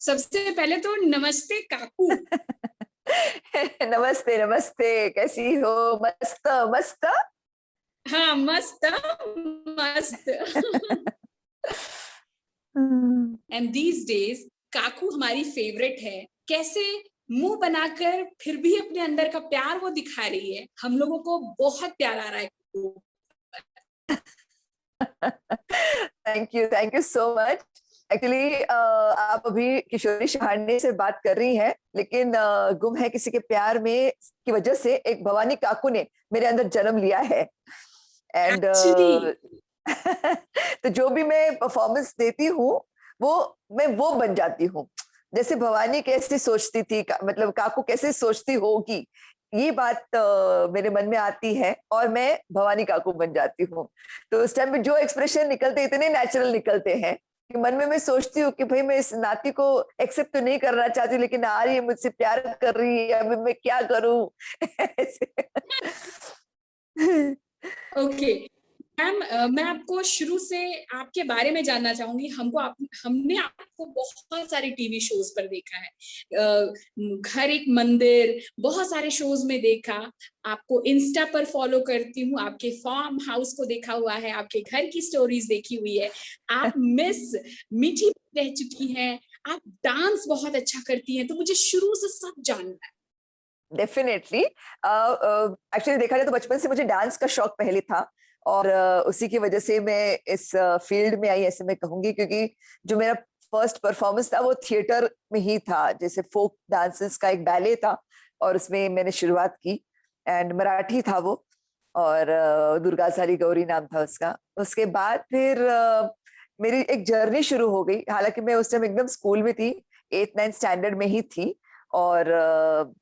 सबसे पहले तो नमस्ते काकू। नमस्ते नमस्ते, कैसी हो? मस्त मस्त। हाँ, मस्त मस्त। हम्म। एंड दीज डेज काकू हमारी फेवरेट है। कैसे मुंह बनाकर फिर भी अपने अंदर का प्यार वो दिखा रही है। हम लोगों को बहुत प्यार आ रहा है काकू। Thank you so much. Actually आप अभी किशोरी शहाणे से बात कर रही हैं, लेकिन गुम है किसी के प्यार में की वजह से एक भवानी काकू ने मेरे अंदर जन्म लिया है। एंड एक्चुअली तो जो भी मैं परफॉर्मेंस देती हूँ वो मैं वो बन जाती हूँ। जैसे भवानी कैसे सोचती थी, मतलब काकू कैसे सोचती होगी, ये बात मेरे मन में आती है और मैं भवानी काकू बन जाती हूँ। तो उस टाइम पे जो एक्सप्रेशन निकलते इतने नेचुरल निकलते हैं कि मन में मैं सोचती हूँ कि भाई मैं इस नाती को एक्सेप्ट तो नहीं करना चाहती, लेकिन आ रही है, मुझसे प्यार कर रही है, अभी मैं क्या करूं। ऐसे। ओके मैम, मैं आपको शुरू से आपके बारे में जानना चाहूंगी। हमने आपको बहुत सारे टीवी शोज पर देखा है। घर एक मंदिर, बहुत सारे शोज में देखा। आपको इंस्टा पर फॉलो करती हूँ, आपके फार्म हाउस को देखा हुआ है, आपके घर की स्टोरीज देखी हुई है। आप मिस मीठी रह चुकी हैं, आप डांस बहुत अच्छा करती हैं। तो मुझे शुरू से सब जानना है। डेफिनेटली। एक्चुअली देखा जाए तो बचपन से मुझे डांस का शौक पहले था और उसी की वजह से मैं इस फील्ड में आई, ऐसे मैं कहूंगी, क्योंकि जो मेरा फर्स्ट परफॉर्मेंस था वो थिएटर में ही था। जैसे फोक डांसेस का एक बैले था और उसमें मैंने शुरुआत की। एंड मराठी था वो, और दुर्गा सारी गौरी नाम था उसका। उसके बाद फिर मेरी एक जर्नी शुरू हो गई। हालांकि मैं उस टाइम एकदम स्कूल में थी, 8th 9th स्टैंडर्ड में ही थी। और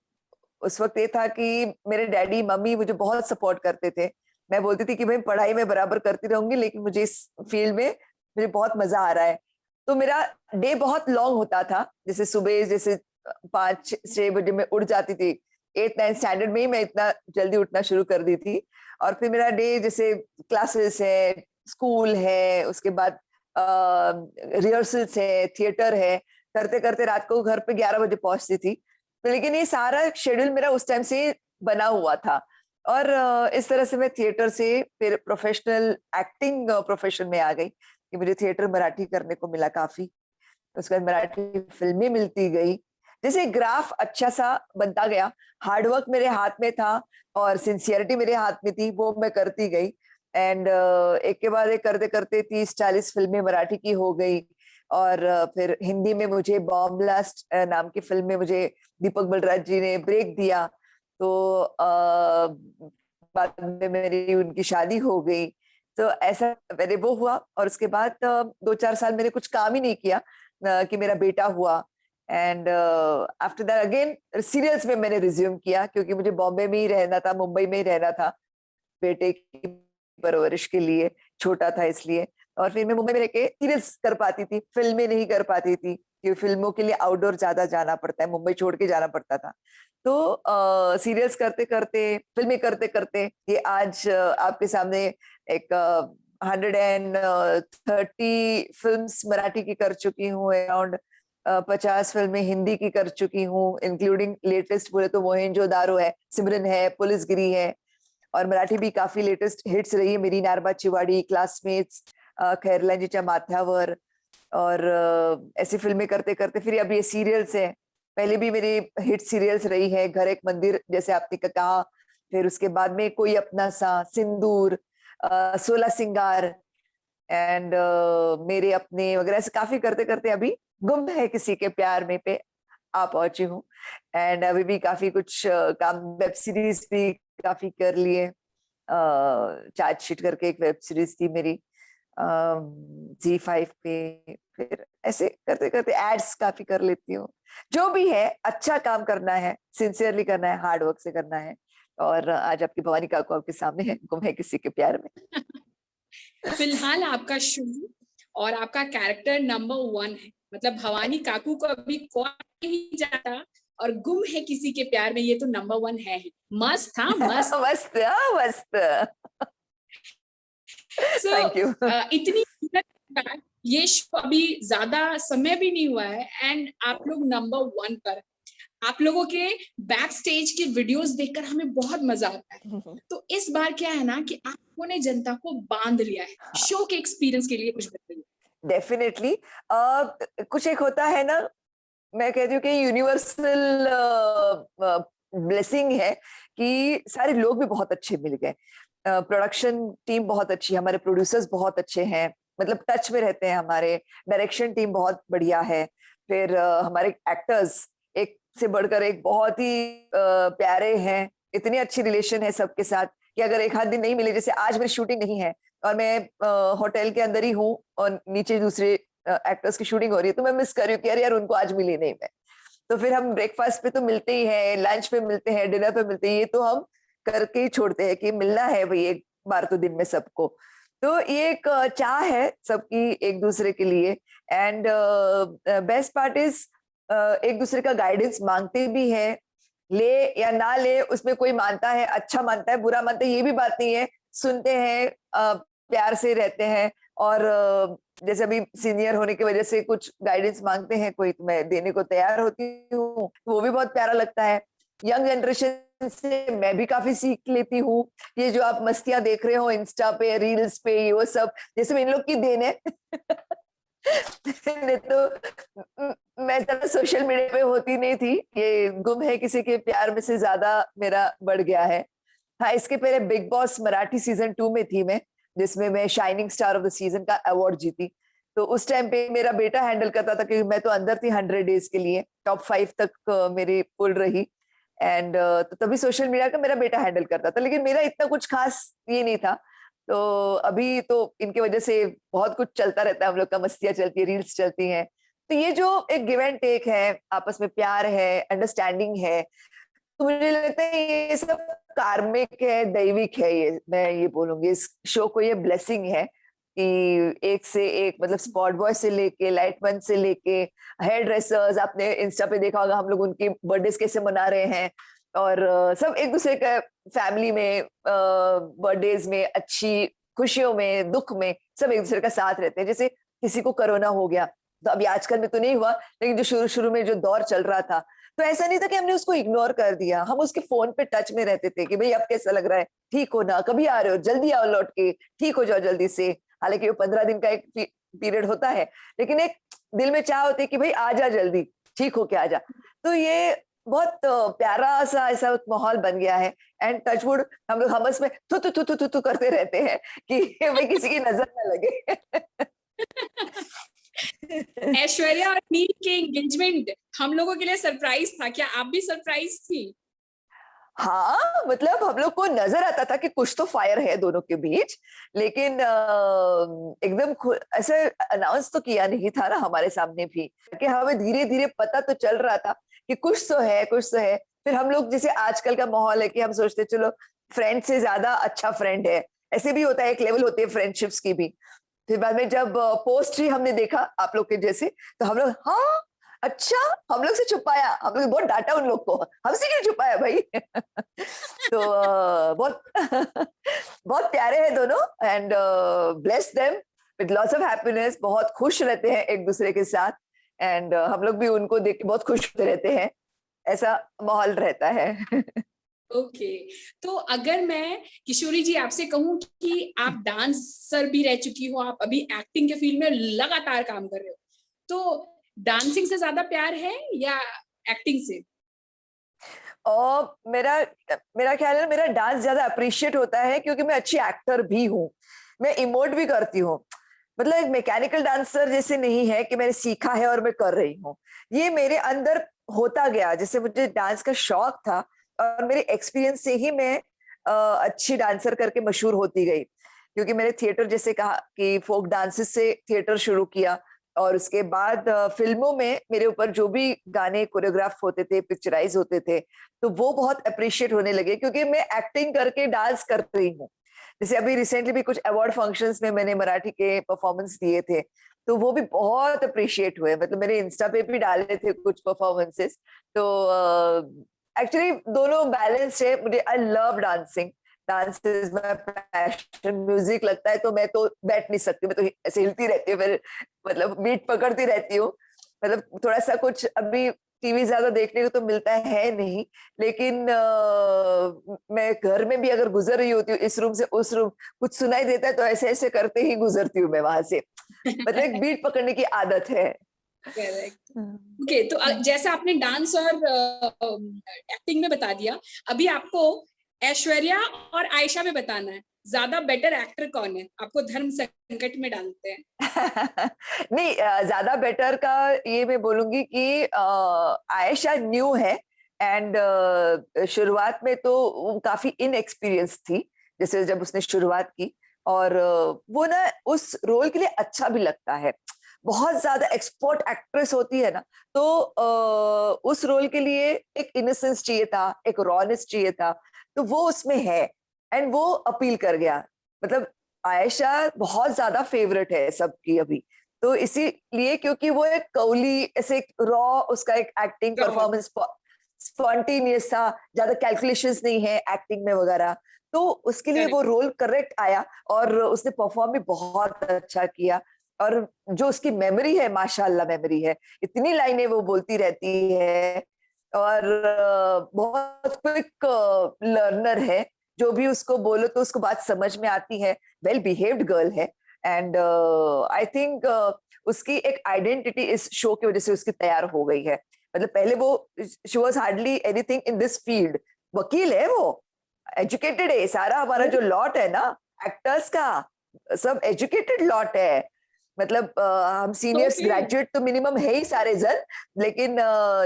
उस वक्त ये था कि मेरे डैडी मम्मी मुझे बहुत सपोर्ट करते थे। मैं बोलती थी कि भाई पढ़ाई में बराबर करती रहूंगी, लेकिन मुझे इस फील्ड में मुझे बहुत मजा आ रहा है। तो मेरा डे बहुत लॉन्ग होता था। जैसे सुबह जैसे 5 6 बजे मैं उठ जाती थी। 8th 9th स्टैंडर्ड में ही मैं इतना जल्दी उठना शुरू कर दी थी। और फिर मेरा डे जैसे क्लासेस है, स्कूल है, उसके बाद रिहर्सल्स है, थिएटर है, करते करते रात को घर पे 11 बजे पहुंचती थी। तो लेकिन ये सारा शेड्यूल मेरा उस टाइम से बना हुआ था। और इस तरह से मैं थिएटर से फिर प्रोफेशनल एक्टिंग प्रोफेशन में आ गई कि मुझे थिएटर मराठी करने को मिला काफी। उसके बाद मराठी फिल्में मिलती गई। जैसे ग्राफ अच्छा सा बनता गया, हार्डवर्क मेरे हाथ में था और सिंसियरिटी मेरे हाथ में थी, वो मैं करती गई। एंड एक के बाद एक करते करते 30 40 फिल्में मराठी की हो गई। और फिर हिंदी में मुझे बॉम्ब ब्लास्ट नाम की फिल्म में मुझे दीपक बलराज जी ने ब्रेक दिया। तो बाद में मेरी उनकी शादी हो गई। तो ऐसा मेरे वो हुआ। और उसके बाद 2 4 साल मैंने कुछ काम ही नहीं किया कि मेरा बेटा हुआ। And after that again serials में मैंने रिज्यूम किया, क्योंकि मुझे बॉम्बे में ही रहना था, मुंबई में ही रहना था बेटे की परवरिश के लिए, छोटा था इसलिए। और फिर मैं मुंबई में रह के सीरियल्स कर पाती थी, फिल्में नहीं कर पाती थी, क्योंकि फिल्मों के लिए आउटडोर ज्यादा जाना पड़ता है, मुंबई छोड़ के जाना पड़ता था। तो सीरियल्स करते करते, फिल्में करते करते, ये आज आपके सामने एक 130 फिल्म्स मराठी की कर चुकी हूँ, अराउंड 50 फिल्में हिंदी की कर चुकी हूँ, इंक्लूडिंग लेटेस्ट बोले तो मोहनजोदारो है, सिमरन है, पुलिसगिरी है। और मराठी भी काफी लेटेस्ट हिट्स रही है मेरी, नारबा चिवाडी, क्लासमेट्स, खैरलांजीच्या माथ्यावर। और ऐसी फिल्में करते करते फिर अब ये सीरियल्स है। पहले भी मेरी हिट सीरियल्स रही है, घर एक मंदिर जैसे आपने कहा, फिर उसके बाद में कोई अपना सा, सिंदूर, 16 सिंगार, एंड मेरे अपने वगैरह, ऐसे काफी करते करते अभी गुम है किसी के प्यार में पे आ पहुंची हूँ। एंड अभी भी काफी कुछ काम, वेब सीरीज भी काफी कर लिए। चार्ट शीट करके एक वेब सीरीज थी मेरी Z5 पे। फिर ऐसे करते करते एड्स काफी कर लेती हूँ। जो भी है, अच्छा काम करना है, सिंसियरली करना है, हार्ड वर्क से करना है। और आज आपकी भवानी काकू आपके सामने है, गुम है किसी के प्यार में। फिलहाल आपका शुरू और आपका कैरेक्टर नंबर 1 है। मतलब भवानी काकू को अभी कौन नहीं जाता, और गुम है किसी के प्यार में, ये तो नंबर 1 है ही। मस्त, हाँ मस्त। मस्त, हाँ, मस्त। So thank you. इतनी ये शो अभी ज्यादा समय भी नहीं हुआ है एंड आप लोग नंबर 1 पर। आप लोगों के बैक स्टेज के वीडियोस देखकर हमें बहुत मजा आता है। तो इस बार क्या है ना कि आप लोगों ने जनता को बांध लिया है। हाँ, शो के एक्सपीरियंस के लिए कुछ बताइए। डेफिनेटली। कुछ एक होता है ना, मैं कहती हूँ कि यूनिवर्सल ब्लेसिंग है कि सारे लोग भी बहुत अच्छे मिल गए। प्रोडक्शन टीम बहुत अच्छी है, हमारे प्रोड्यूसर्स बहुत अच्छे हैं, मतलब टच में रहते हैं हमारे। डायरेक्शन टीम बहुत बढ़िया है। फिर हमारे एक्टर्स एक से बढ़कर एक बहुत ही प्यारे हैं। इतनी अच्छी रिलेशन है सबके साथ कि अगर एक आध दिन नहीं मिले, जैसे आज मेरी शूटिंग नहीं है और मैं होटल के अंदर ही हूँ और नीचे दूसरे एक्टर्स की शूटिंग हो रही है, तो मैं मिस कर रही हूँ कि अरे यार उनको आज मिली नहीं मैं। तो फिर हम ब्रेकफास्ट पे तो मिलते ही हैं, लंच पे मिलते हैं, डिनर पे मिलते हैं, ये तो हम करके ही छोड़ते हैं कि मिलना है भाई एक बार तो दिन में सबको। तो ये एक चाह है सबकी एक दूसरे के लिए। एंड बेस्ट पार्ट इज एक दूसरे का गाइडेंस मांगते भी है, ले या ना ले उसमें कोई मानता है, अच्छा मानता है, बुरा मानता है, ये भी बात नहीं है। सुनते हैं, प्यार से रहते हैं। और जैसे अभी सीनियर होने की वजह से कुछ गाइडेंस मांगते हैं कोई, तो मैं देने को तैयार होती हूँ, वो भी बहुत प्यारा लगता है। यंग जनरेशन से मैं भी काफी सीख लेती हूँ। ये जो आप मस्तियां देख रहे हो इंस्टा पे, रील्स पे, ये वो सब जैसे इन लोग की देन है। नहीं तो मैं ज्यादा सोशल मीडिया पे होती नहीं थी। ये गुम है किसी के प्यार में से ज्यादा मेरा बढ़ गया है। हाँ, इसके पहले बिग बॉस मराठी सीजन 2 में थी मैं, जिसमें मैं shining star of the season का अवार्ड जीती। तो उस टाइम पे मेरा बेटा हैंडल करता था क्योंकि मैं तो अंदर थी 100 डेज के लिए, टॉप 5 तक मेरी पुल रही। एंड तो तभी सोशल मीडिया का मेरा बेटा हैंडल करता था, लेकिन मेरा इतना कुछ खास ये नहीं था। तो अभी तो इनकी वजह से बहुत कुछ चलता रहता है, हम लोग का मस्तियां चलती है, रील्स चलती हैं। तो ये जो एक गिव एंड टेक है, आपस में प्यार है, अंडरस्टैंडिंग है, तो मुझे लगता है ये सब कार्मिक है, दैविक है। ये मैं ये बोलूंगी इस शो को, ये ब्लेसिंग है कि एक से एक, मतलब स्पॉट बॉय से लेके लाइटमैन से लेके हेयर ड्रेसर्स, आपने इंस्टा पे देखा होगा हम लोग उनकी बर्थडेज कैसे मना रहे हैं। और सब एक दूसरे का फैमिली में बर्थडेज में, अच्छी खुशियों में, दुख में, सब एक दूसरे का साथ रहते हैं। जैसे किसी को कोरोना हो गया, तो अभी आजकल में तो नहीं हुआ, लेकिन जो शुरू शुरू में जो दौर चल रहा था, तो ऐसा नहीं था कि हमने उसको इग्नोर कर दिया, हम उसके फोन पे टच में रहते थे कि भाई अब कैसा लग रहा है, ठीक हो ना, कभी आ रहे हो, जल्दी आओ लौट के, ठीक हो जाओ जल्दी से। हालांकि वो 15 दिन का एक पीरियड होता है, लेकिन एक दिल में चाह होती है कि भाई आ जा जल्दी, ठीक हो के आ जा। तो ये बहुत प्यारा सा ऐसा माहौल बन गया है। एंड टचवुड हम लोग हमस में थू थू थू थू थू थू करते रहते हैं कि भाई किसी की नजर ना लगे। ऐश्वर्या और नील के एंगेजमेंट हम लोगों के लिए सरप्राइज था, क्या आप भी सरप्राइज थी? हाँ, मतलब हम लोग को नजर आता था कि कुछ तो फायर है दोनों के बीच, लेकिन एकदम ऐसे अनाउंस तो किया नहीं था ना हमारे सामने भी, कि हमें धीरे धीरे पता तो चल रहा था कि कुछ तो है, कुछ तो है। फिर हम लोग, जैसे आजकल का माहौल है कि हम सोचते चलो फ्रेंड से ज्यादा अच्छा फ्रेंड है, ऐसे भी होता है, एक लेवल होती है फ्रेंडशिप्स की भी। फिर बाद में जब पोस्ट ही हमने देखा आप लोग के जैसे, तो हम लोग हाँ, अच्छा, हम लोग से छुपाया, हम लोग बहुत डांटा उन लोग को, हमसे क्यों छुपाया भाई। तो बहुत बहुत प्यारे हैं दोनों। And bless them with lots of happiness, बहुत खुश रहते हैं एक दूसरे के साथ। एंड हम लोग भी उनको देख के बहुत खुश होते रहते हैं, ऐसा माहौल रहता है। ओके। तो अगर मैं किशोरी जी आपसे कहूं कि आप डांसर भी रह चुकी हो, आप अभी एक्टिंग के फील्ड में लगातार काम कर रहे हो, तो डांसिंग से ज्यादा प्यार है या एक्टिंग से? और मेरा मेरा ख्याल है मेरा डांस ज्यादा अप्रिशिएट होता है क्योंकि मैं अच्छी एक्टर भी हूँ, मैं इमोट भी करती हूँ। मतलब एक मैकेनिकल डांसर जैसे नहीं है कि मैंने सीखा है और मैं कर रही हूँ, ये मेरे अंदर होता गया। जैसे मुझे डांस का शौक था और मेरे एक्सपीरियंस से ही मैं अच्छी डांसर करके मशहूर होती गई, क्योंकि मैंने थिएटर, जैसे कहा कि फोक डांसेस से थिएटर शुरू किया, और उसके बाद फिल्मों में मेरे ऊपर जो भी गाने कोरियोग्राफ होते थे, पिक्चराइज होते थे, तो वो बहुत अप्रिशिएट होने लगे क्योंकि मैं एक्टिंग करके डांस कर रही हूँ। जैसे अभी रिसेंटली भी कुछ अवार्ड फंक्शंस में मैंने मराठी के परफॉर्मेंस दिए थे, तो वो भी बहुत अप्रिशिएट हुए, मतलब मेरे इंस्टा पे भी डाले थे कुछ परफॉर्मेंसेस। तो एक्चुअली दोनों बैलेंस है। मुझे I love dancing, dance is my passion, music लगता है तो मैं तो बैठ नहीं सकती, मैं तो ऐसे हिलती रहती हूँ, फिर मतलब बीट पकड़ती रहती हूँ। मतलब थोड़ा सा कुछ अभी टीवी ज्यादा देखने को तो मिलता है नहीं, लेकिन मैं घर में भी अगर गुजर रही होती हूँ इस रूम से उस रूम, कुछ सुनाई देता है तो ऐसे ऐसे करते ही गुजरती हूँ मैं वहां से। मतलब एक बीट पकड़ने की आदत है। करेक्ट। ओके, तो जैसा आपने डांस और एक्टिंग में बता दिया, अभी आपको ऐश्वर्या और आयशा में बताना है, ज्यादा बेटर एक्टर कौन है? आपको धर्म संकट में डालते हैं। नहीं, ज्यादा बेटर का ये मैं बोलूंगी कि आयशा न्यू है, एंड शुरुआत में तो वो काफी इनएक्सपीरियंस थी, जैसे जब उसने शुरुआत की, और वो ना उस रोल के लिए अच्छा भी लगता है। बहुत ज्यादा एक्सपर्ट एक्ट्रेस होती है ना, तो उस रोल के लिए एक इनोसेंस चाहिए था, एक रॉनेस चाहिए था, तो वो उसमें है, एंड वो अपील कर गया। मतलब आयशा बहुत ज्यादा फेवरेट है सबकी अभी, तो इसीलिए क्योंकि वो एक कौली ऐसे रॉ, उसका एक एक्टिंग परफॉर्मेंस स्पॉन्टेनियस था, ज्यादा कैलकुलेशंस नहीं है एक्टिंग में वगैरह, तो उसके लिए वो रोल करेक्ट आया, और उसने परफॉर्म भी बहुत अच्छा किया। और जो उसकी मेमोरी है, माशाल्लाह मेमोरी है, इतनी लाइनें वो बोलती रहती है, और बहुत क्विक लर्नर है, जो भी उसको बोलो तो उसको बात समझ में आती है, वेल बिहेव्ड गर्ल है, एंड आई थिंक उसकी एक आइडेंटिटी इस शो की वजह से उसकी तैयार हो गई है। मतलब पहले वो, she was hardly anything in this field, वकील है वो, एजुकेटेड है, सारा हमारा जो लॉट है ना एक्टर्स का, सब एजुकेटेड लॉट है। मतलब हम सीनियर्स ग्रेजुएट तो मिनिमम है ही सारे जन, लेकिन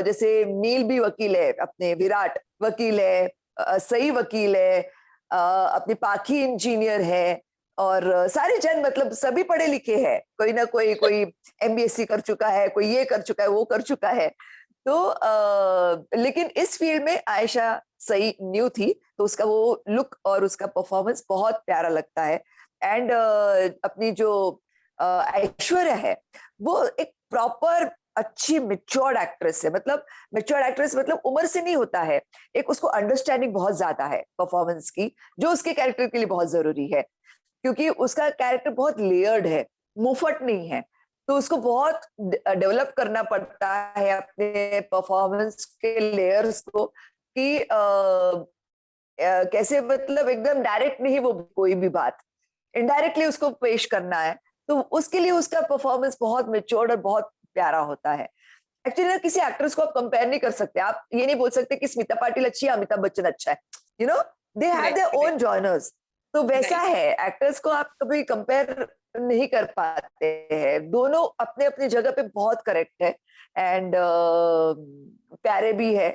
जैसे नील भी वकील है, अपने विराट वकील है, सही वकील है, अपने पाखी इंजीनियर है, और सारे जन मतलब सभी पढ़े लिखे हैं, कोई ना कोई, कोई एमबीएससी कर चुका है, कोई ये कर चुका है, वो कर चुका है। तो लेकिन इस फील्ड में आयशा सही न्यू थी, तो उसका वो लुक और उसका परफॉर्मेंस बहुत प्यारा लगता है। एंड अपनी जो ऐश्वर्या है, वो एक प्रॉपर अच्छी मेच्योर्ड एक्ट्रेस है। मतलब मेच्योर्ड एक्ट्रेस मतलब उम्र से नहीं होता है, एक उसको अंडरस्टैंडिंग बहुत ज्यादा है परफॉर्मेंस की, जो उसके कैरेक्टर के लिए बहुत जरूरी है, क्योंकि उसका कैरेक्टर बहुत लेयर्ड है, मुफट नहीं है, तो उसको बहुत डेवलप करना पड़ता है अपने परफॉर्मेंस के लेयर्स को, कि कैसे मतलब एकदम डायरेक्ट नहीं वो कोई भी बात, इनडायरेक्टली उसको पेश करना है, तो उसके लिए उसका परफॉर्मेंस बहुत मेच्योर्ड और बहुत प्यारा होता है। एक्चुअली किसी एक्ट्रेस को आप कंपेयर नहीं कर सकते, आप ये नहीं बोल सकते कि स्मिता पाटिल अच्छी है, अमिताभ बच्चन अच्छा है, you know, they have their own genres. तो वैसा है, एक्टर्स को आप कभी कंपेयर नहीं कर पाते हैं, दोनों अपने अपने जगह पे बहुत करेक्ट है, एंड प्यारे भी है।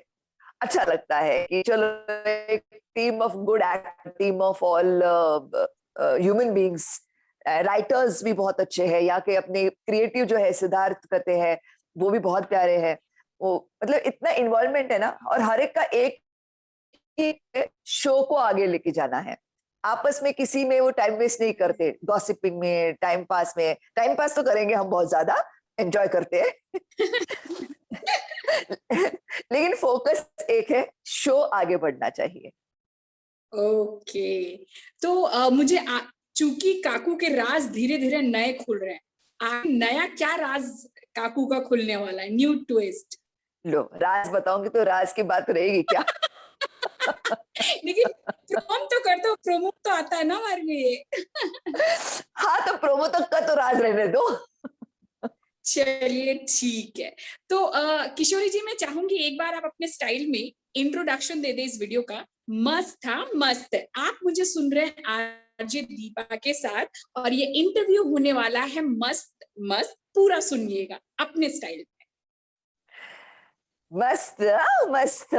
अच्छा लगता है कि चलो एक team of good actor, team of all human beings, writers भी बहुत अच्छे हैं यहाँ के, अपने क्रिएटिव जो है सिद्धार्थ करते हैं, वो भी बहुत प्यारे हैं। वो मतलब इतना इन्वॉल्वमेंट है ना, और हर एक का एक ही शो को आगे लेके जाना है, आपस में किसी में वो टाइम वेस्ट नहीं करते, गॉसिपिंग में, टाइम पास में, टाइम पास तो करेंगे हम बहुत ज्यादा, एंजॉय करते हैं लेकिन फोकस एक है, शो आगे बढ़ना चाहिए। ओके, तो मुझे चूंकि काकू के राज धीरे धीरे नए खुल रहे हैं, नया क्या राज काकू का खुलने वाला है, न्यू ट्विस्ट? लो राज बताऊंगी तो राज की बात रहेगी क्या लेकिन प्रोमो तो कर दो, प्रोमो तो आता है ना हमारे लिए हाँ, तो प्रोमो तक का तो राज रहने दो चलिए ठीक है। तो किशोरी जी, मैं चाहूंगी एक बार आप अपने स्टाइल में इंट्रोडक्शन दे दे इस वीडियो का। मस्त था, मस्त है। आप मुझे सुन रहे हैं आरजे दीपा के साथ, और ये इंटरव्यू होने वाला है मस्त मस्त, पूरा सुनिएगा अपने स्टाइल में। मस्त, मस्त।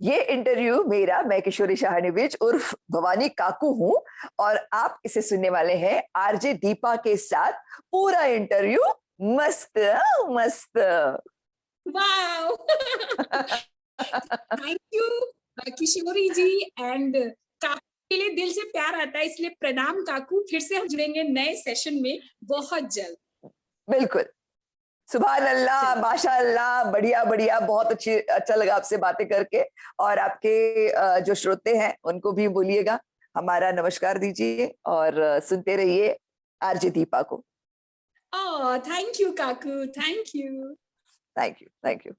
ये इंटरव्यू मेरा, मैं किशोरी शाहनेविच उर्फ भवानी काकू हूँ, और आप इसे सुनने वाले हैं आरजे दीपा के साथ, पूरा इंटरव्यू मस्त, मस्त wow thank you Kishori ji, and काकू के लिए दिल से प्यार आता है, इसलिए प्रणाम काकू। फिर से हम जुड़ेंगे नए सेशन में बहुत जल्द। बिल्कुल। सुभान अल्लाह, माशाअल्लाह, बढ़िया बढ़िया, बहुत अच्छा लगा आपसे बातें करके। और आपके जो श्रोते हैं उनको भी बोलिएगा हमारा नमस्कार दीजिए, और सुनते रहिए आरजे दीपा को। Oh, thank you, Kaku. Thank you. Thank you, thank you.